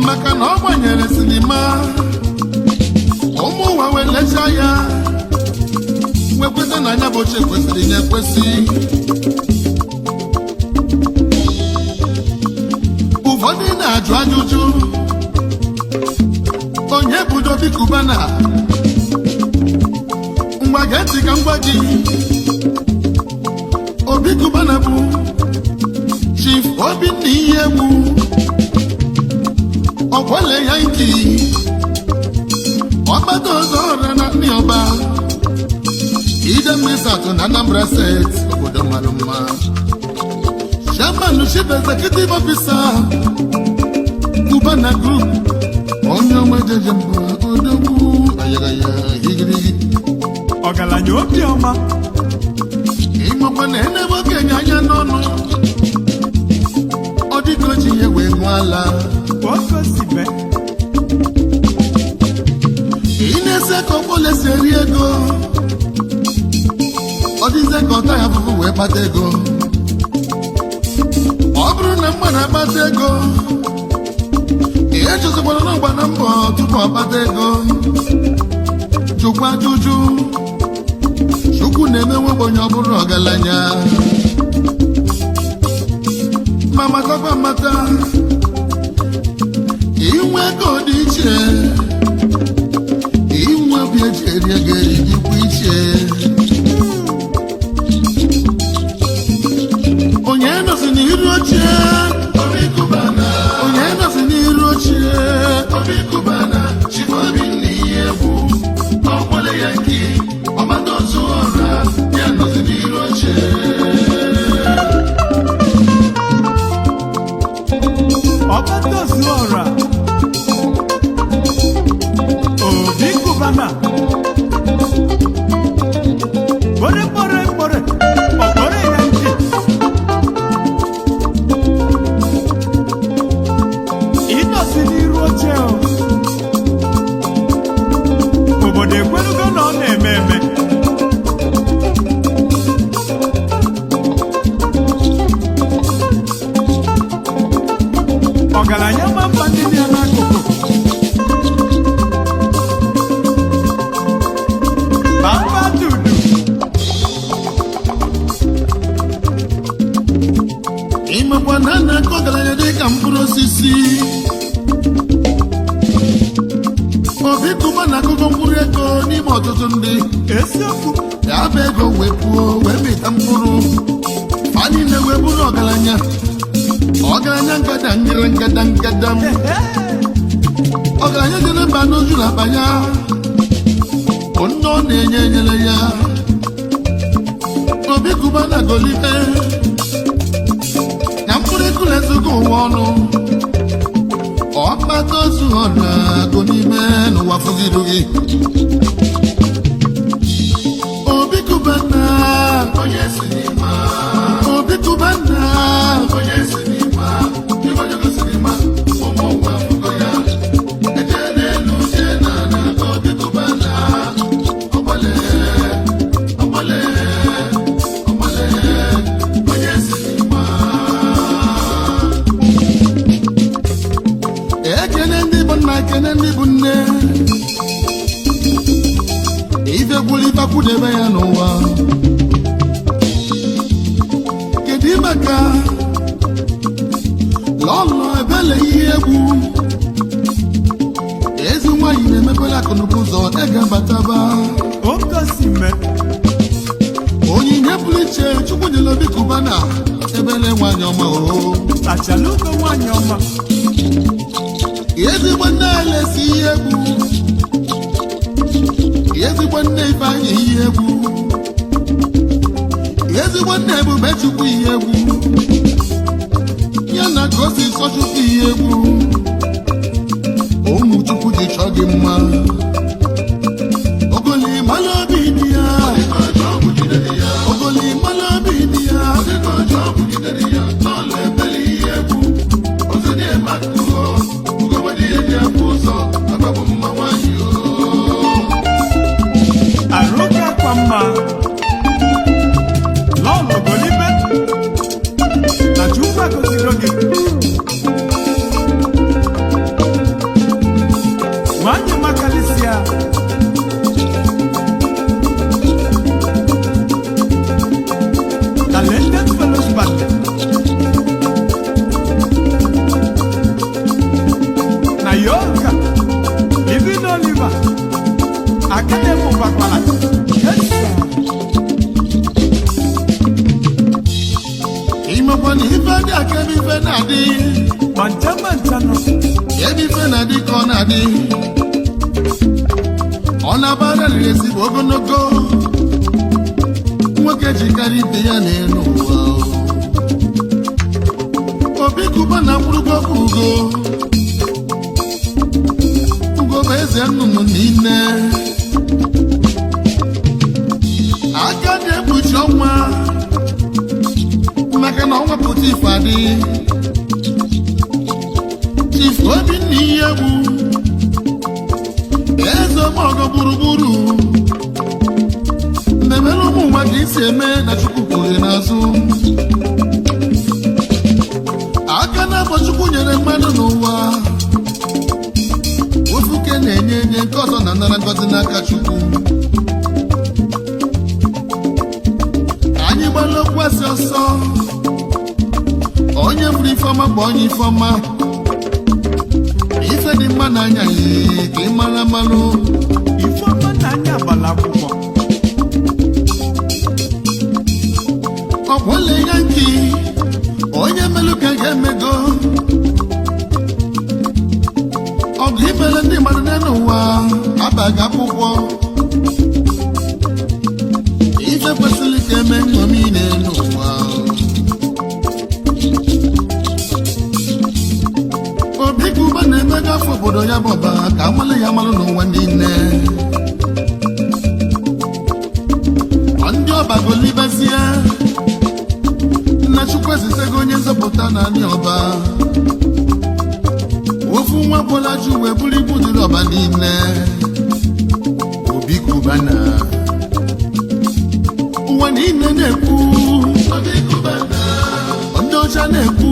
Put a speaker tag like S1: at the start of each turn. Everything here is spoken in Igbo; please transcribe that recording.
S1: maka na ọ gbanyere sinima ụmụ ụwa wee lechaa ya nwekweta na anya bụ oche kwesịrị nye kwesị. Ụfọdụ na-ajụ ajụjụ onye bụ Obi Cubana, ngwa gee ntị ka m gwa gị. Obi Cubana bụ Chief Obinna Ihiegbu ọkwale ya nki ọkpata ọzọ ọra na ndị ọba ide mmesatụ na Anambra State obodo mara mma. Chairman Chief Executive Officer Cubana Group onye omejeje mbụ odogwu ayagaya higirigi
S2: ọgaranya obiọma
S1: ịmakwa na enebe okenye anya n'ọnụ ọ dịka o ji ya wee nwala
S2: okosibe
S1: ị na-ese ka ọkpọle si eri ego ọ dịze ka ọta ya afụfụ wee kpata ego. Ọ bụrụ na mmadụ akpata ego ihe chụsịkwara n'ọgba na mbọ tupu ọkpata ego jụkwa ajụjụ Chukwu na-emenwe ogbenye ọ bụrụ ọgaranya ma matakwa mmata inwe ego dị iche inwe obi eji eri ego dịkwa iche. Onye nọzi n'iru oche Obi Cubana, onye nọzi n'iru oche Obi Cubana, Chief Obinna Ihiegbu ọkwale ya nke ọgbata ọzọ ọra ya nọzi n'iru oche.
S2: ọgbata ọzọ ọra Obi Cubana kpore kpore kpore ọkpọrọ ya nche ịnọsi n'iru oche obodo ekwelugo na ọ na-eme eme. Ọgaranya ma mba ndị dị ya n'akụkụ bamba dudu
S1: ịmakwa na a na-akọ ọgaranya dị ka mkpụrụ osisi. Obi Cubana akụkọ mkpụrụ ego n'ime ọtụtụ ndị
S2: eziokwu
S1: ya bụ ego wee puo wee mịta mkpụrụ fa niile wee bụrụ ọgaranya ọgaranya ngada nyere ngada ngada ọgaranya jere mba n'oju na akpa ya bụ ndị ọ na-enye enyere ya. Obi Cubana golite na mkpụrụ ego na-ezogo ụwa ọnụ ọkpata ozu ọra go n'ime n'ụwa fụgirugi. Obi Cubana onye sinima, Obi Cubana onye sinima, ịgbanyego sinima ụmụ ụwa fụgo ya eje n'elu je na na Obi Cubana ọgbale ọgbale debe ya n'ụwa. Kedu maka lọlọ ebele ihe egwu ezi nwanyị na-emekwela akụnụba ụzọ ega bataba
S2: okosime
S1: onyinye pụrụ iche Chukwu nyere Obi Cubana ebele nwanyị ọma o
S2: achalugo nwanyị ọma
S1: ezigbo nne elesi ihe egwu ezigbo nne Ifeanyị ihe egwu ezigbo nne Ebube Chukwu ihe egwu ya na ka o si sọ Chukwu ihe egwu ụmụ Chukwu ji chọọ gị mma ogoli mala obi dị ya ogoli mala obi dị ya
S2: arụka kwa mma lọlọ golibe na Chukwu agọzigo gị nwanyị makalisia talented fellows band na yoga living Oliver Academy Bakwala
S1: imekwa na ife dị aka ebe ife na-adị
S2: manchano
S1: ebe ife na-adị ka ọ na-adị ọ na-abara riri ezigbo ogologo nwoke jikarị ibe ya n'elu ụwa Obi Cubana kwurugo ugo ugo bụ eze nnụnụ niile aka na-ekpuchi ọnwa maka na ọnwa pụta ife adị Chief Obinna ihe egwu eze ọmọgọ gburugburu na-emere ụmụ nwa ka isi eme na Chukwu kwuru n'azụ aka na-abọ Chukwu nyere mmadụ n'ụwa ofuke na-enye enye nke ọzọ na nara ngọzi n'aka Chukwu anyị gbara okwu asị ọsọ onye fụrụ ifeọma bụ onye ifeọma ife dị mma n'anya ya ka ị mara mmanụ
S2: ifeọma n'anya agbala akwụkwọ
S1: ọkwọle ya nke onye melu ka ga-emego ọgụ imere ndị mmadụ n'elu ụwa abaghị akwụkwọ ife kwesịrị ka eme nṅomi n'elu ụwa Obi Cubana na-emego afọ obodo ya bụ ọba ka amala ya malụ n'ụwa niile ndị ọba golibezie nna Chukwu ezitego onye nzọpụta na ndị ọba ofu nwa Bolaji wee buru ibu dịrị ọba niile Obi Cubana ụwa niile na-ekwu ndị ọcha na-ekwu